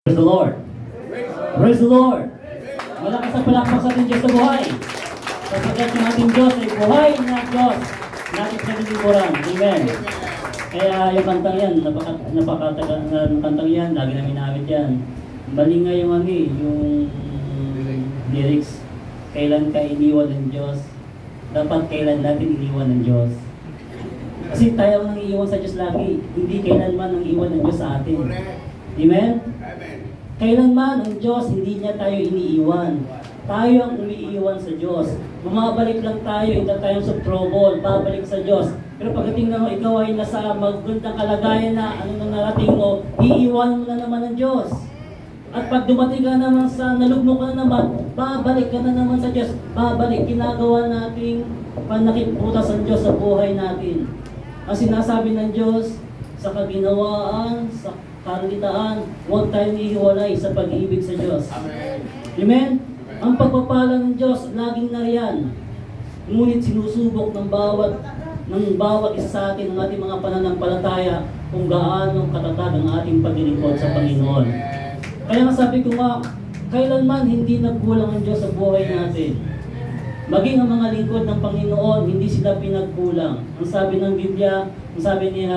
Praise the Lord. Praise the Lord. Malakas ang palakpak sa ating Diyos sa buhay. Sapagkat yung ating Diyos ay buhay na Diyos. Natin sa liliburan. Amen. Kaya yung kantang yan, napakatagal ng kantang yan, lagi namin nawit yan. Mali nga yung yung lyrics. Kailan ka iniwan ng Diyos? Dapat kailan natin iniwan ng Diyos. Kasi tayo ang iiwan sa Diyos lagi. Hindi kailanman ang iwan ng Diyos sa atin. Amen? Kailanman ang Diyos, hindi niya tayo iniiwan. Tayo ang umiiwan sa Diyos. Bumabalik lang tayo, ito tayong sa trouble, babalik sa Diyos. Pero pagdating na ikaw ay nasa magandang kalagayan na ano na narating mo, iiwan mo na naman ng Diyos. At pag dumating ka naman sa nalugmo ka na naman, babalik ka na naman sa Diyos. Babalik, ginagawa nating panakiputas ang Diyos sa buhay natin. Ang sinasabi ng Diyos, sa kaginawaan, sa kalitaan, huwag tayong ihiwalay sa pag-ibig sa Diyos. Amen? Amen? Ang pagpapala ng Diyos, laging nariyan. Ngunit sinusubok ng bawat isa sa atin, ng ating mga pananampalataya, kung gaano katatag ang ating paglilingkod sa Panginoon. Kaya nga sabi ko nga, kailanman hindi nagkulang ang Diyos sa buhay natin. Maging ang mga lingkod ng Panginoon, hindi sila pinagkulang. Ang sabi ng Biblia, ang sabi ni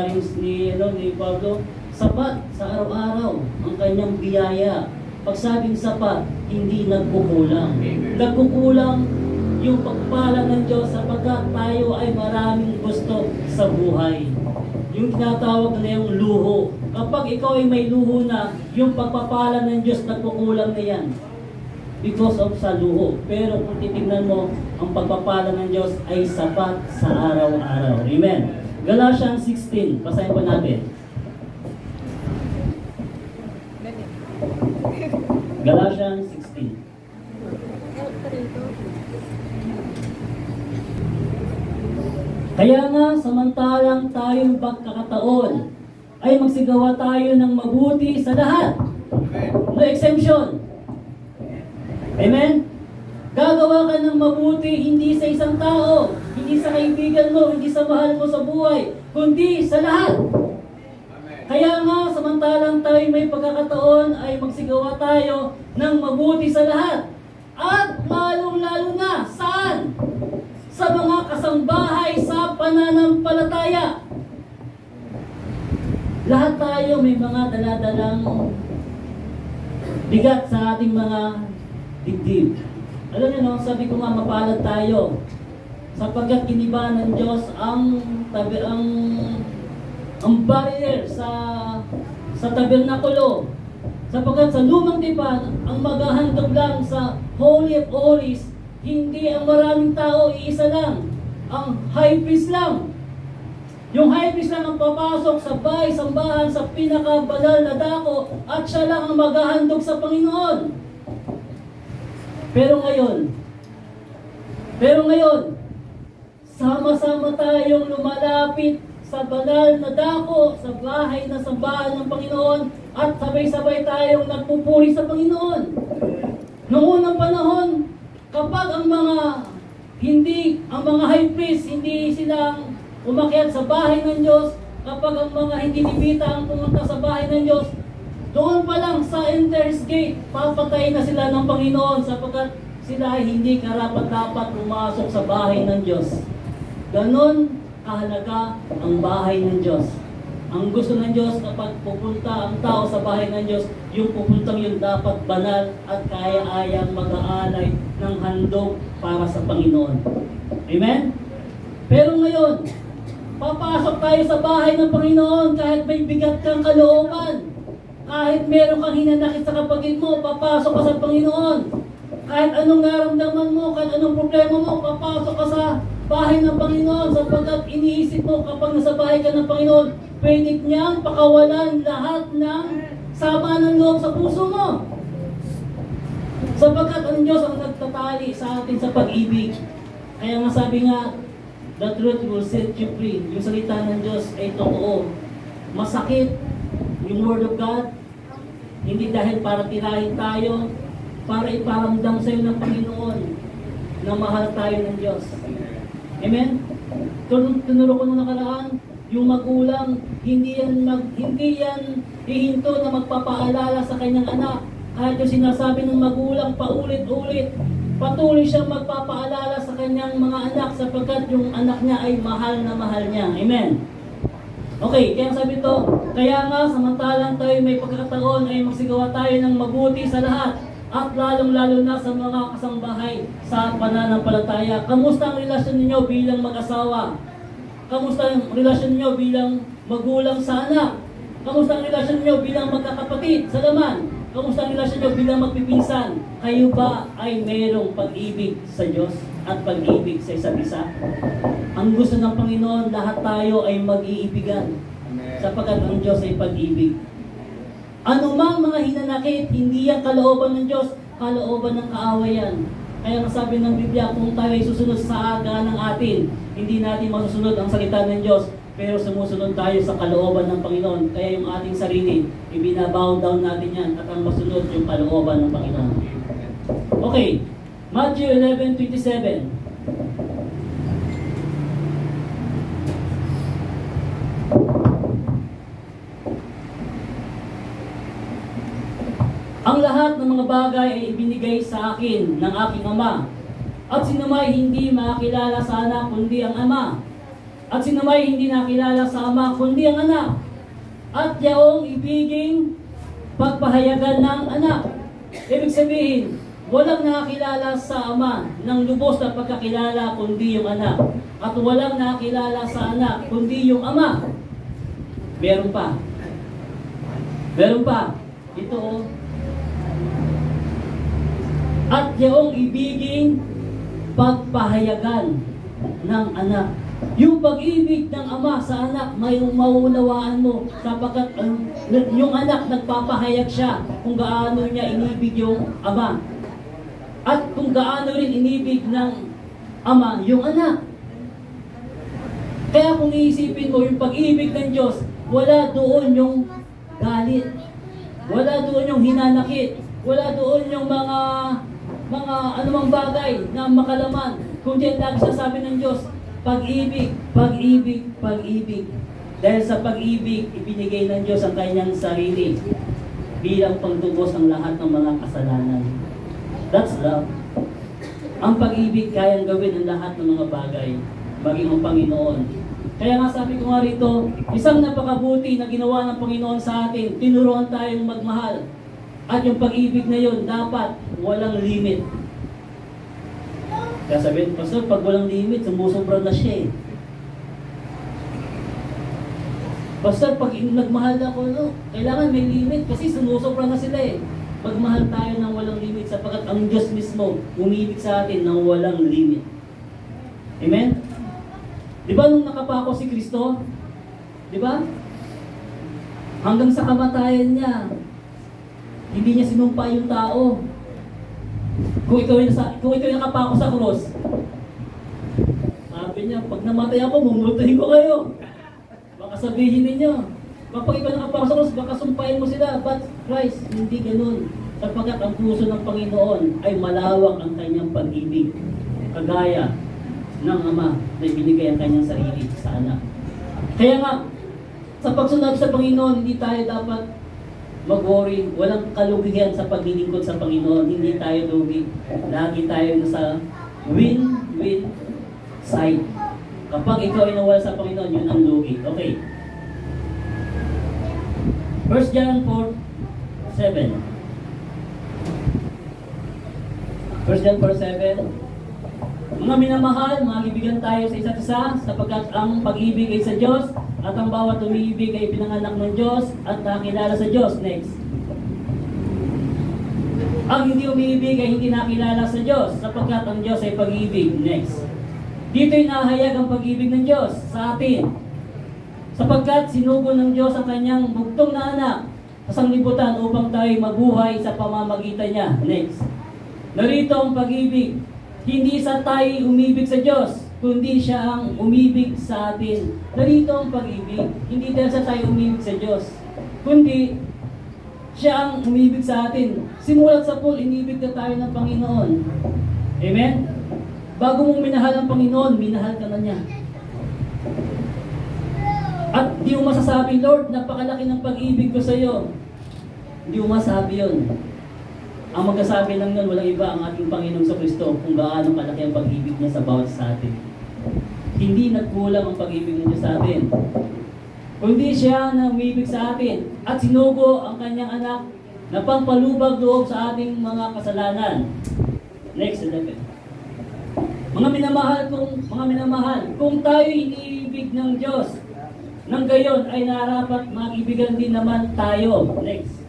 Pablo, sapat sa araw-araw ang kanyang biyaya. Pag sabing sapat, hindi nagkukulang. Nagkukulang yung pagpala ng Diyos sapagkat tayo ay maraming gusto sa buhay. Yung tinatawag na yung luho. Kapag ikaw ay may luho na, yung pagpapala ng Diyos nagkukulang na yan. Because of sa luho. Pero kung titignan mo, ang pagpapala ng Diyos ay sapat sa araw-araw. Amen. Galatians 16. Basahin po natin. Galatians 16. Kaya nga, samantalang tayong magkakataon, ay magsigawa tayo ng mabuti sa lahat. No exemption. Amen? Gagawa ka ng mabuti hindi sa isang tao, hindi sa kaibigan mo, hindi sa mahal mo sa buhay, kundi sa lahat. Kaya nga, samantalang tayo may pagkakataon ay magsigawa tayo ng mabuti sa lahat. At lalong-lalo na, saan? Sa mga kasambahay sa pananampalataya. Lahat tayo may mga daladalang bigat sa ating mga dibdib. Alam niyo no, sabi ko nga mapalad tayo sapagkat kiniba ng Diyos ang barrier sa tabernakulo. Sapagkat sa lumang tipan, ang maghahandog lang sa Holy of Holies, hindi ang maraming tao, iisa lang. Ang high priest lang. Yung high priest lang ang papasok sa bahay-sambahan sa pinakabanal na dako at siya lang ang maghahandog sa Panginoon. Pero ngayon, sama-sama tayong lumalapit sa banal na dako, sa bahay na sambahan ng Panginoon, at sabay-sabay tayong nagpupuri sa Panginoon. Noong unang panahon, kapag ang mga high priest, hindi silang umakyat sa bahay ng Diyos, kapag ang mga hindi nibita ang pumunta sa bahay ng Diyos, doon pa lang sa entrance gate, papatay na sila ng Panginoon sapagkat sila ay hindi karapat-dapat pumasok sa bahay ng Diyos. Ganon kahalaga ang bahay ng Diyos. Ang gusto ng Diyos kapag pupunta ang tao sa bahay ng Diyos, yung pupuntang yun dapat banal at kaya-ayang mag-aalay ng handog para sa Panginoon. Amen? Pero ngayon, papasok tayo sa bahay ng Panginoon kahit may bigat kang kalooban. Kahit meron kang hinanakit sa kapatid mo, papasok ka sa Panginoon. Kahit anong naramdaman mo, kahit anong problema mo, papasok ka sa bahay ng Panginoon. Sapagkat iniisip mo kapag nasa bahay ka ng Panginoon, pwede niyang pakawalan lahat ng sama ng loob sa puso mo. Sapagkat ang Diyos ang nagtatali sa atin sa pag-ibig. Kaya nga sabi nga, the truth will set you free. Yung salita ng Diyos ay totoo. Masakit yung Word of God, hindi dahil para tirahin tayo, para iparamdam sa iyo ng Panginoon na mahal tayo ng Diyos. Amen? Tinuro ko nung nakaraan, yung magulang, hindi yan hihinto na magpapaalala sa kanyang anak. Kahit yung sinasabi ng magulang paulit-ulit, patuloy siyang magpapaalala sa kanyang mga anak sapagkat yung anak niya ay mahal na mahal niya. Amen. Okay, kaya sabi to, kaya nga samantalang tayo may pagkakataon ay magsigawa tayo ng mabuti sa lahat at lalong-lalo na sa mga kasambahay sa pananampalataya. Kamusta ang relasyon ninyo bilang mag-asawa? Kamusta ang relasyon ninyo bilang magulang sa anak? Kamusta ang relasyon ninyo bilang magkakapatid sa laman? Kamusta ang relasyon ninyo bilang magpipinsan? Kayo ba ay mayroong pag-ibig sa Diyos at pag-ibig sa isa't isa? Ang gusto ng Panginoon, lahat tayo ay mag-iibigan. Sapagkat ang Diyos ay pag-ibig. Anumang mga hinanakit, hindi yan kalooban ng Diyos, kalooban ng kaawayan. Kaya sabi ng Biblia, kung tayo ay susunod sa aga ng atin, hindi natin masusunod ang salita ng Diyos, pero sumusunod tayo sa kalooban ng Panginoon. Kaya yung ating sarili, ibinabow down natin yan at ang masunod yung kalooban ng Panginoon. Okay, Matthew 11:27. Ang lahat ng mga bagay ay ibinigay sa akin ng aking Ama. At sinumay hindi makakilala sa anak kundi ang Ama. At sinumay hindi nakilala sa Ama kundi ang anak. At yaong ibiging pagpahayagan ng anak. Ibig sabihin, walang nakakilala sa Ama ng lubos na pagkakilala kundi yung anak. At walang nakakilala sa anak kundi yung Ama. Meron pa. Meron pa. Ito at yaong ibiging pagpahayagan ng anak. Yung pag-ibig ng ama sa anak, may mauunawaan mo sapagkat yung anak nagpapahayag siya kung gaano niya inibig yung ama. At kung gaano rin inibig ng ama yung anak. Kaya kung iisipin mo yung pag-ibig ng Diyos, wala doon yung galit. Wala doon yung hinanakit. Wala doon yung mga anumang bagay na makalaman. Kundi lagi sasabi ng Diyos, pag-ibig, pag-ibig, pag-ibig. Dahil sa pag-ibig, ibinigay ng Diyos ang kanyang sarili bilang pagtubos ng lahat ng mga kasalanan. That's love. Ang pag-ibig kayang gawin ang lahat ng mga bagay, maging ang Panginoon. Kaya nga sabi ko nga rito, isang napakabuti na ginawa ng Panginoon sa atin, tinuruan tayong magmahal. At yung pag-ibig na yun, dapat walang limit. Kaya sabihin, Pastor, pag walang limit, sumusobra na siya eh. Pastor, pag nagmahal ako, no, kailangan may limit kasi sumusobra na sila eh. Magmahal tayo ng walang limit sapagkat ang Diyos mismo umibig sa atin ng walang limit. Amen? Di ba nung nakapako si Kristo? Di ba? Hanggang sa kamatayan niya, hindi niya sinumpa yung tao. Kung ikaw yung nakapako sa cross, sabi niya, pag namatay ako, mumultuhin ko kayo. Baka sabihin ninyo, kapag ikaw nakapako sa cross, baka sumpahin mo sila. But Christ, hindi ganun. Sapagkat ang puso ng Panginoon ay malawak ang kanyang pag-ibig. Kagaya ng Ama na ibinigay ang kanyang sarili sa anak. Kaya nga, sa pagsunod sa Panginoon, hindi tayo dapat mag-worry, walang kalugihan sa paglilingkod sa Panginoon, hindi tayo lugi. Lagi tayo nasa win-win side. Kapag ikaw ay nawala sa Panginoon, yun ang lugi. Okay. 1 John 4:7. 1 John 4:7. Mga minamahal, mag-ibigan tayo sa isa't isa sapagkat ang pag-ibig ay sa Diyos at ang bawat umiibig ay pinanganak ng Diyos at nakilala sa Diyos. Next. Ang hindi umiibig ay hindi nakilala sa Diyos sapagkat ang Diyos ay pag-ibig. Next. Dito'y nahayag ang pag-ibig ng Diyos sa atin sapagkat sinugo ng Diyos ang kanyang bugtong na anak sa sanglibutan upang tayo mabuhay sa pamamagitan niya. Next. Narito ang pag-ibig. Hindi sa tayo umibig sa Diyos, kundi siya ang umibig sa atin. Narito ang pag-ibig. Hindi dahil sa tayo umibig sa Diyos, kundi siya ang umibig sa atin. Simulat sa pool, inibig na tayo ng Panginoon. Amen? Bago mong minahal ang Panginoon, minahal ka na niya. At di mo masasabi, Lord, napakalaki ng pag-ibig ko sa iyo. Hindi mo masabi yun. Ang magkasabi lang nun, walang iba, ang ating Panginoong Kristo kung gaano kalaki ang pag-ibig niya sa bawat sa atin. Hindi nagkulang ang pag-ibig niya sa atin. Kundi siya na umibig sa atin at sinugo ang kanyang anak na pangpalubag loob sa ating mga kasalanan. Next 11. Mga minamahal, kung tayo iniibig ng Diyos, nang gayon ay narapat mag-ibigan din naman tayo. Next.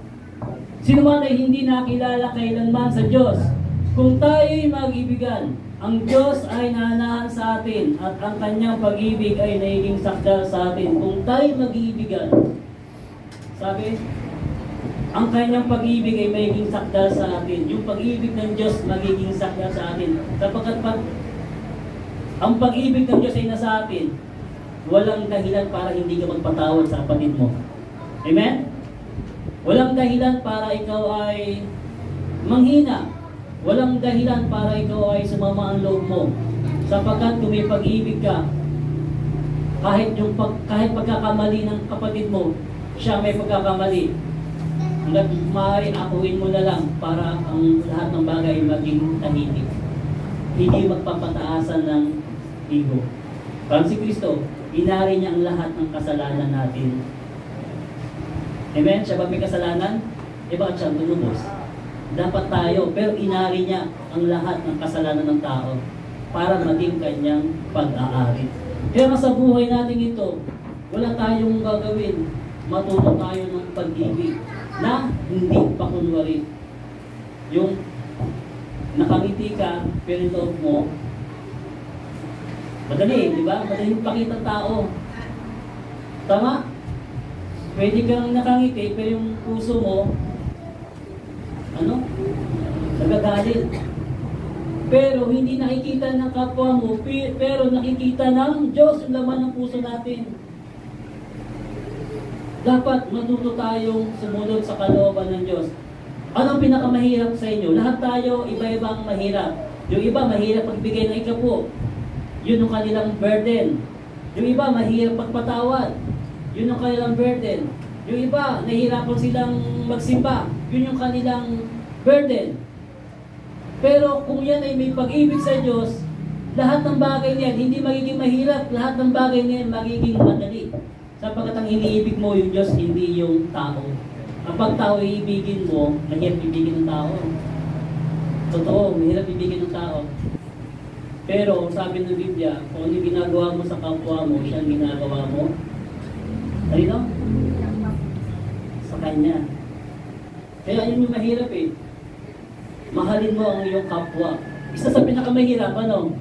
Sino man ay hindi nakilala kailanman sa Diyos, kung tayo'y mag-ibigan, ang Diyos ay nanahan sa atin at ang kanyang pag-ibig ay nagiging sakdal sa atin. Kung tayo'y mag-ibigan, sabi, ang kanyang pag-ibig ay magiging sakdal sa atin. Yung pag-ibig ng Diyos magiging sakdal sa atin. Sapagkat ang pag-ibig ng Diyos ay nasa atin, walang dahilan para hindi ka magpatawad sa kapatid mo. Amen? Walang dahilan para ikaw ay manghina. Walang dahilan para ikaw ay sumama ang loob mo. Sapagkat kung may pag-ibig ka, kahit pagkakamali ng kapatid mo, siya may pagkakamali. Hanggat maaari, akuin mo na lang para ang lahat ng bagay maging tahimik. Hindi magpapataasan ng ego. Parang si Kristo, inari niya ang lahat ng kasalanan natin. Amen? Siya ba may kasalanan? Bakit siya tumubos? Dapat tayo, pero inari niya ang lahat ng kasalanan ng tao para maging kanyang pag-aari. Kaya sa buhay natin ito, wala tayong gagawin. Matuto tayo ng pag-ibig na hindi pakunwari. Yung nakangiti ka, pero yung loob mo, madali, di ba? Madali pakita ng tao. Tama? Pwede kang nakangiti, pero yung puso mo, nagagalit. Pero hindi nakikita ng kapwa mo, pero nakikita ng Diyos yung laman ng puso natin. Dapat matuto tayong sumunod sa kalooban ng Diyos. Anong pinakamahirap sa inyo? Lahat tayo, iba-iba ang mahirap. Yung iba, mahirap pagbigay ng ikapo. Yun ang kanilang burden. Yung iba, mahirap pagpatawad. Yun ang kanilang burden. Yung iba, nahihirapan silang magsimba. Yun yung kanilang burden. Pero kung yan ay may pag-ibig sa Diyos, lahat ng bagay niyan, hindi magiging mahirap. Lahat ng bagay niyan, magiging madali. Sapagkat ang iniibig mo yung Diyos, hindi yung tao. Kapag tao iibigin mo, mahirap ibigin ng tao. Totoo, mahirap ibigin ng tao. Pero sabi ng Biblia, kung ano yung ginagawa mo sa kapwa mo, siya ang ginagawa mo. Ano? Sa Kanya. Kaya yun yung mahirap eh. Mahalin mo ang iyong kapwa. Isa sa pinakamahirap, ano?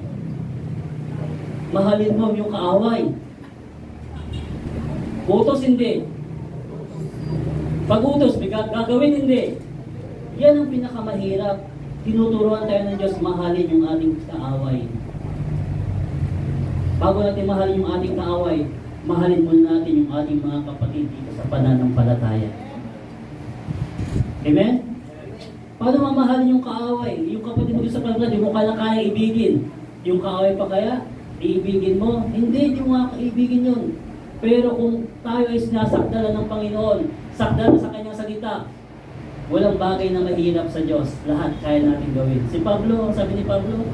Mahalin mo ang iyong kaaway. Utos hindi. Pag-utos, gagawin hindi. Yan ang pinakamahirap. Tinuturuan tayo ng Diyos, mahalin yung ating kaaway. Bago natin mahalin yung ating kaaway, mahalin muna natin yung ating mga kapatid dito sa pananampalataya. Amen? Paano mamahalin yung kaaway? Yung kapatid mo sa pananampalataya, di mo kaya ibigin. Yung kaaway pa kaya, iibigin mo? Hindi, di mo kakaibigin yun. Pero kung tayo ay sinasakdalan ng Panginoon, sakdalan sa Kanyang salita, walang bagay na mahirap sa Diyos. Lahat kaya natin gawin. Si Pablo, sabi ni Pablo,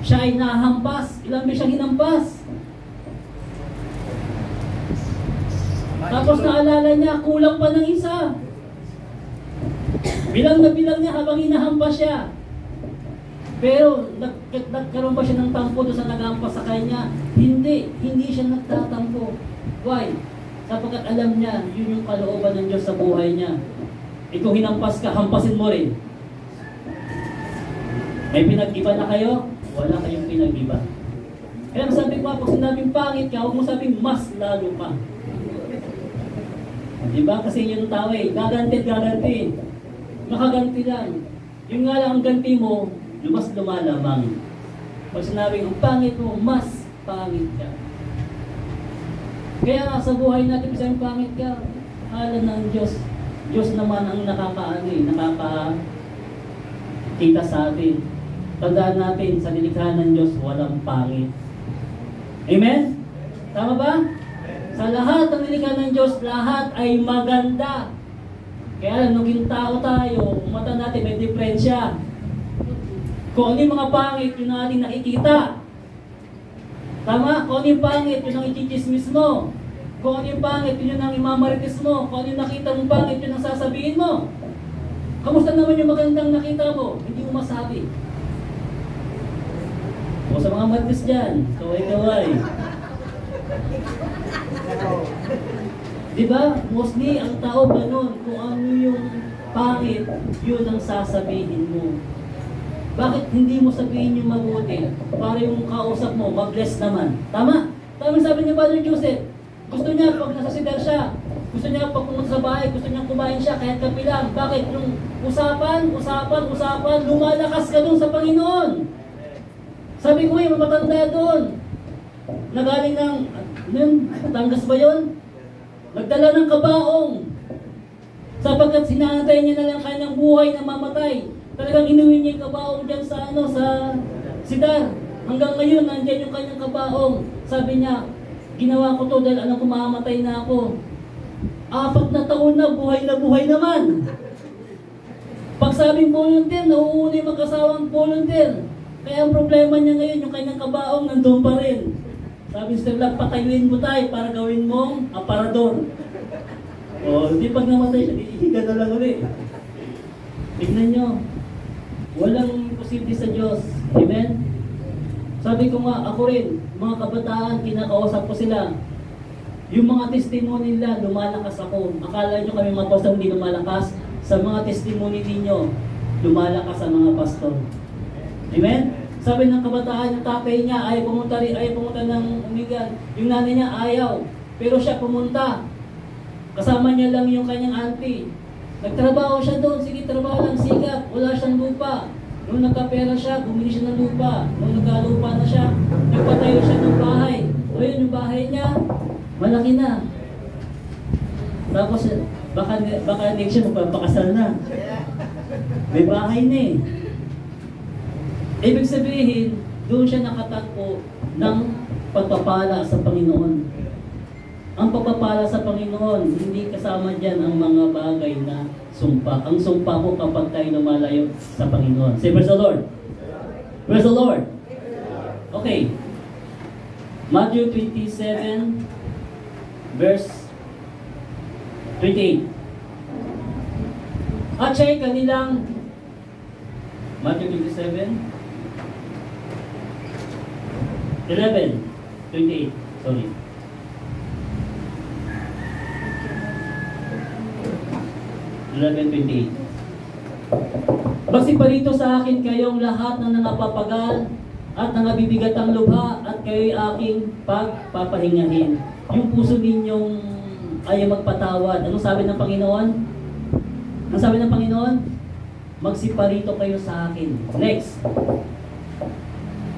siya ay nahampas. Ilang beses siyang hinampas. Tapos naalala niya, kulang pa ng isa. Bilang na bilang niya habang hinahampas siya. Pero nagkaroon ba siya ng tampo doon sa naghampas sa kanya? Hindi siya nagtatampo. Why? Sapagkat alam niya, yun yung kalooban ng Diyos sa buhay niya. Ikaw hinampas ka, hampasin mo rin. May pinag-iba na kayo? Wala kayong pinag-iba. Kaya sabi ko, pag sinabing pangit ka, huwag mo sabing mas lalo pa. Diba? Kasi yun ang tao eh. Gaganti. Makaganti lang. Yung nga lang ang ganti mo, mas lumalamang. Pag sinabing ang pangit mo, mas pangit ka. Kaya sa buhay natin, isang pangit ka, alam ng Diyos. Diyos naman ang nakakakita sa atin. Tandaan natin, sa nilikha ng Diyos, walang pangit. Amen? Tama ba? Sa lahat ng nilikha ng Diyos, lahat ay maganda. Kaya naging tao tayo, umata natin, may diferensya. Kung ano yung mga pangit, yun ang ating nakikita. Tama? Kung ano yung pangit, yun ang ichichismis mo. Kung ano yung pangit, yun ang imamarites mo. Kung ano yung nakita mong pangit, yun ang sasabihin mo. Kamusta naman yung magandang nakita mo? Hindi mo masabi. O sa mga marites dyan, kaway-kaway. Diba? Mostly, ang tao ganun. Kung ano yung pangit, yun ang sasabihin mo. Bakit hindi mo sabihin yung mabuti? Para yung kausap mo, mag-bless naman. Tama? Tama sabi niya Brother Joseph. Gusto niya pag nasa sidar siya, gusto niya pag pumunta sa bahay, gusto niya kumain siya kahit kape lang. Bakit? Yung usapan, lumalakas ka dun sa Panginoon. Sabi ko may matanda doon. Nagaling ng, Batangas ba yun? Nagdala ng kabaong. Sapagkat sinanatay niya na lang kanyang buhay na mamatay. Talagang inuwi niya yung kabaong dyan sa sidar. Hanggang ngayon, nandiyan yung kanyang kabaong. Sabi niya, ginawa ko to dahil alam ko mamamatay na ako. 4 na taon na buhay naman. Pag sabing volunteer, nauuna yung mag-asawang volunteer. Kaya ang problema niya ngayon, yung kanyang kabaong nandun pa rin. Sabi Sister Black, patayuin mo tayo para gawin mong aparador. O, hindi pag namatay siya, hihiga na lang ulit. Tignan nyo, walang imposible sa Diyos. Amen? Sabi ko nga, ako rin, mga kabataan, kinakausap ko sila. Yung mga testimony nila, lumalakas ako. Akala nyo kami mga pastor hindi lumalakas? Sa mga testimony ninyo, lumalakas ang mga pastor. Amen? Sabi ng kabataan, yung tatay niya ayaw pumunta ng Umigan. Yung nanay niya ayaw. Pero siya pumunta. Kasama niya lang yung kanyang auntie. Nagtrabaho siya doon. Sige, trabaho lang, sikap. Wala siyang lupa. Nung nagkapera siya, bumili siya ng lupa. Nung nagkalupa na siya, nagpatayo siya ng bahay. O yun, yung bahay niya, malaki na. Tapos, baka next siya magpapakasal na. May bahay na eh. Ibig sabihin, doon siya nakatagpo ng pagpapala sa Panginoon. Ang pagpapala sa Panginoon, hindi kasama dyan ang mga bagay na sumpa. Ang sumpa ko kapag tayo lumalayo sa Panginoon. Say, praise the Lord. Praise the Lord. Okay. Matthew 27, verse 28. At siya'y kanilang Matthew 27, 11, 28, sorry. Magsiparito sa akin kayong lahat ng nangapapagal at nangabibigatang lubha at kayo'y aking pagpapahingahin. Yung puso ninyong ayaw magpatawad. Anong sabi ng Panginoon? Ang sabi ng Panginoon? Magsiparito kayo sa akin. Next.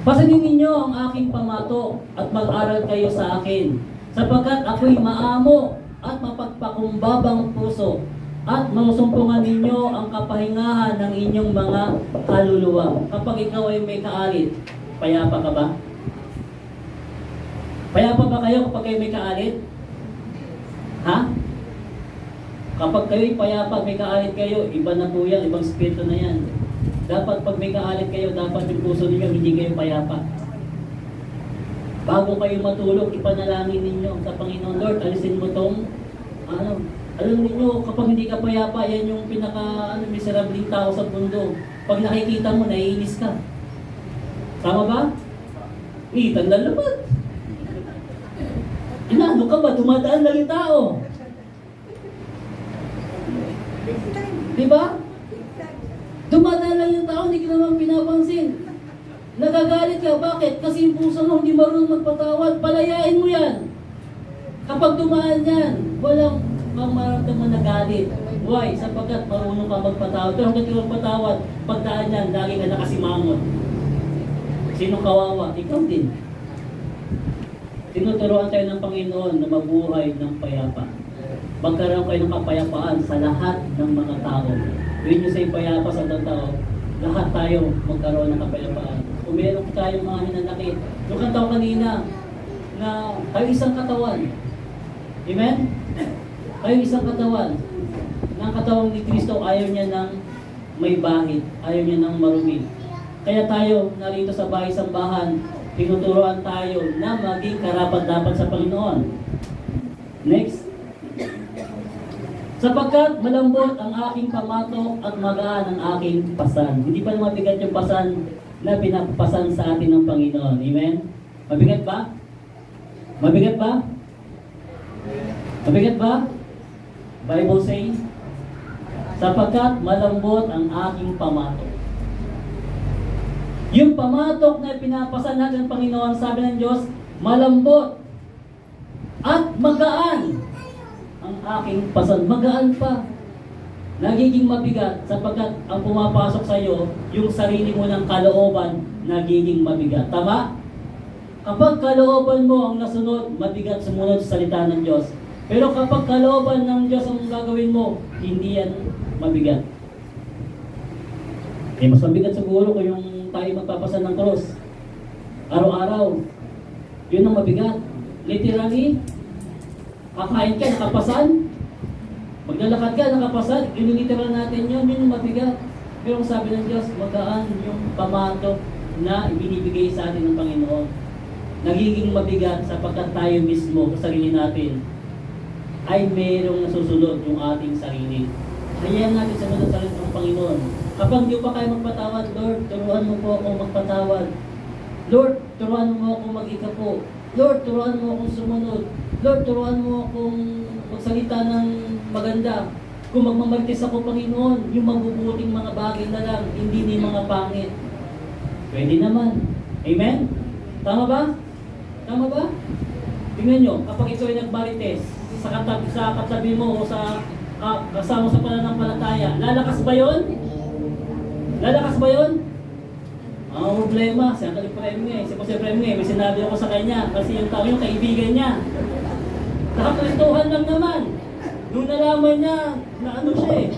Pasanin ninyo ang aking pamato at mag-aral kayo sa akin, sapagkat ako'y maamo at mapagpakumbabang puso at mausumpungan ninyo ang kapahingahan ng inyong mga kaluluwa. Kapag ikaw ay may kaalit, payapa ka ba? Payapa ba kayo kapag kayo may kaalit? Ha? Kapag kayo'y payapa, may kaalit kayo, iba na po yan, ibang spirito na yan. Dapat pag may kaalit kayo, dapat yung puso ninyo, hindi kayo payapa. Bago kayo matulog, ipanalangin ninyo sa Panginoon. Lord, alisin mo tong, alam ninyo, kapag hindi ka payapa, yan yung miserabling tao sa mundo. Pag nakikita mo, naiinis ka. Tama ba? Tandaan naman. Ano ka ba? Dumadaan lang yung tao. Diba? Dumadaan lang yung tao, hindi ka naman pinapansin. Nagagalit ka, bakit? Kasi yung puso mo hindi marunong magpatawad. Palayain mo yan. Kapag dumaan yan, walang maramdaman na galit. Why? Sapagkat marunong ka magpatawad. Pero hanggang ka magpatawad, pagdaan yan, lagi ka nakasimangot. Sino kawawa? Ikaw din. Tinuturuan tayo ng Panginoon na mabuhay ng payapa. Magkaroon kayo ng kapayapaan sa lahat ng mga tao. When you say payapa sa tao, lahat tayo magkaroon ng kapayapaan. Kung meron tayong mga hinanakit, yung kataw kanina, na kayo isang katawan. Amen? Kayo isang katawan. Ng katawan ni Kristo, ayaw niya ng may bahid. Ayaw niya ng marumi. Kaya tayo, narito sa bahay-sambahan, tinuturoan tayo na maging karapat-dapat sa Panginoon. Next. Sapagkat malambot ang aking pamatok at magaan ang aking pasan. Hindi pa mabigat yung pasan na pinapasan sa atin ng Panginoon. Amen? Mabigat ba? Mabigat ba? Mabigat ba? Bible say, sapagkat malambot ang aking pamatok. Yung pamatok na pinapasan natin ng Panginoon, sabi ng Diyos, malambot at magaan ang aking pasan. Magaan pa. Nagiging mabigat sapagkat ang pumapasok sa iyo, yung sarili mo ng kalooban, nagiging mabigat. Tama? Kapag kalooban mo ang nasunod, mabigat sumunod sa salita ng Diyos. Pero kapag kalooban ng Diyos ang gagawin mo, hindi yan mabigat. Eh, mas mabigat siguro kung yung tayo magpapasan ng cross. Araw-araw. Yun ang mabigat. Literally, kakain ka, nakapasan. Maglalakad ka, nakapasan. Literal natin yun ang mabigat. Pero ang sabi ng Diyos, magaan yung pamatok na ibinibigay sa atin ng Panginoon. Nagiging mabigat sapagkat tayo mismo sa sarili natin ay mayroong nasusunod yung ating sarili. Hayaan natin sa mga sarili ng Panginoon. Kapag di pa kayo magpatawad, Lord, turuan mo po akong magpatawad. Lord, turuan mo akong mag-ikapo. Lord, turuan mo akong sumunod. Lord, turuan mo akong magsalita ng maganda. Kung magmamarites ako, Panginoon, yung mabubuting mga bagay na lang, hindi ni mga pangit. Pwede naman. Amen? Tama ba? Tama ba? Tingnan nyo, kapag ito ay nagmarites, sa katabi mo o sa kasama sa pananampalataya, lalakas ba yun? Lalakas ba yun? Ang problema, siya kaliprem nga eh. Si Jose Prem nga eh, may sinabi ako sa kanya kasi yung tao yung kaibigan niya. Nakakalistuhan lang naman. Doon nalaman niya na ano siya eh.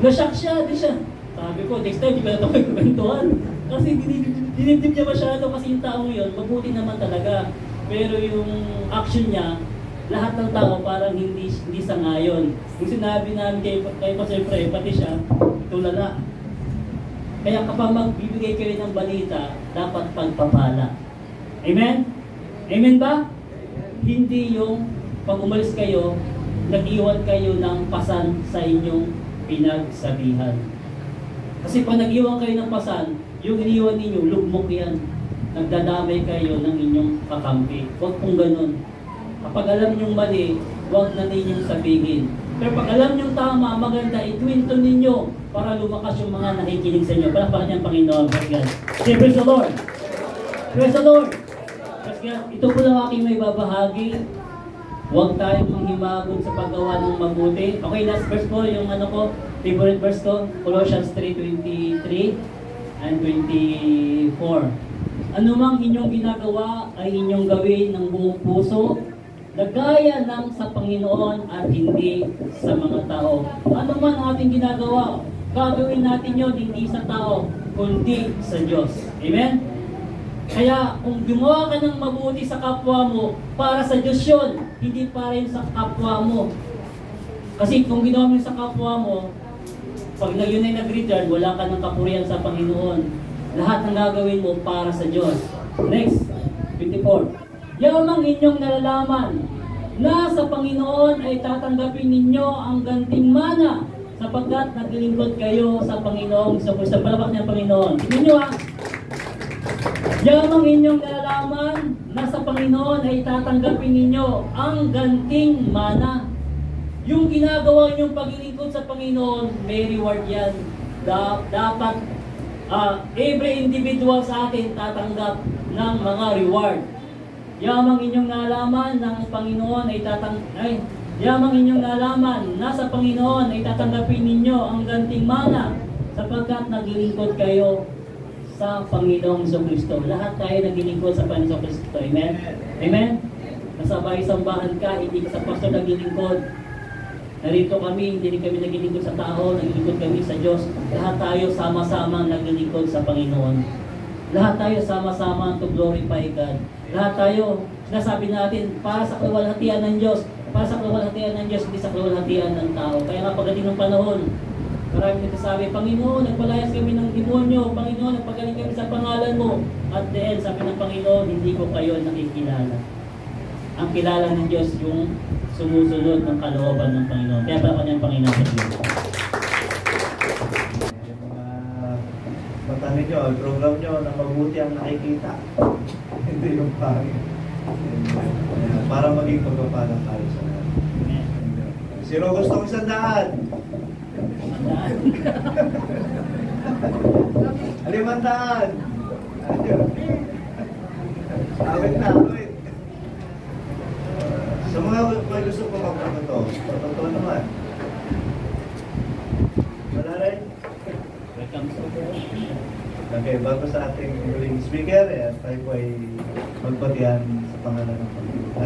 Na-shock siya, di siya. Sabi ko, next time, di ba ito may kwentuhan? Kasi dinibdib niya masyado kasi yung taong yun, mabuti naman talaga. Pero yung action niya, lahat ng tao parang hindi sangayon. Yung sinabi namin kay Pastor Fred, pati siya, tulala. Kaya kapag magbibigay kayo ng balita, dapat pagpapala. Amen? Amen ba? Hindi yung pag umalis kayo, nag-iwan kayo ng pasan sa inyong pinagsabihan. Kasi pag nag-iwan kayo ng pasan, yung iniwan ninyo, lugmok yan. Nagdadamay kayo ng inyong kakampi. Huwag pong ganun. Kapag alam nyong mali, huwag na ninyong sabihin. Pero pag alam nyong tama, maganda, itwinto ninyo para lumakas yung mga nakikinig sa inyo. Palakpakan niyan, Panginoon. Say, praise the Lord. Praise the Lord. Ito po lang aking may babahagi. Huwag tayong manghimagon sa paggawa ng mabuti. Okay, last verse po, yung favorite verse ko, Colossians 3:23 and 24. Anumang inyong ginagawa ay inyong gawin ng buong puso, na gaya ng sa Panginoon at hindi sa mga tao. Ano man ang ating ginagawa, gagawin natin yun hindi sa tao, kundi sa Diyos. Amen? Kaya kung gumawa ka ng mabuti sa kapwa mo, para sa Diyos yun, hindi para rin sa kapwa mo. Kasi kung ginawa mo sa kapwa mo, pag yun ay nag-return, wala ka ng kapurihan sa Panginoon. Lahat ng gagawin mo para sa Diyos. Next, 24. Yamang inyong nalalaman na sa Panginoon ay tatanggapin ninyo ang ganting mana sapagkat naglilingkod kayo sa Panginoon. Sa palabak ng Panginoon. Tingnan nyo ha. Yamang inyong nalalaman na sa Panginoon ay tatanggapin ninyo ang ganting mana. Yung ginagawa ninyong paglilingkod sa Panginoon, may reward yan. Dapat every individual sa atin tatanggap ng mga reward. Yamang inyong nalaman ng Panginoon ay yamang inyong nalaman na sa Panginoon ay tatanggapin ninyo ang ganting mana sapagkat naglilingkod kayo sa Panginoong Kristo. Lahat tayo naglilingkod sa Panginoong Kristo. Amen? Amen? Nasa bahay-sambahan ka, hindi ka sa pastor naglilingkod. Narito kami, hindi kami naglilingkod sa tao, naglilingkod kami sa Diyos. Lahat tayo sama-sama naglilingkod sa Panginoon. Lahat tayo sama-sama to glorify God. Lahat tayo, sinasabi natin, para sa kaluwalhatian ng Diyos. Para sa kaluwalhatian ng Diyos, hindi sa kaluwalhatian ng tao. Kaya nga pagdating ng panahon, marami nagsasabi, Panginoon, nagpalayas kami ng demonyo. Panginoon, nagpagaling kami sa pangalan mo. At the end, sabi ng Panginoon, hindi ko kayo nakikilala. Ang kilala ng Diyos yung sumusunod ng kalooban ng Panginoon. Kaya pala kanyang Panginoon sa Diyos. Yung mga patanin nyo, ang program nyo na mabuti ang nakikita. Hindi yung pangit. Para maging pagpapala tayo sa lahat. Sino gustong 100? 500. Awit na, awit. Sa mga may gusto ko magpapito, totoo naman. Wala rin? Welcome to the Okay, bago sa ating huling speaker, tayo po ay magbatihan sa pangalan ng Panginoon.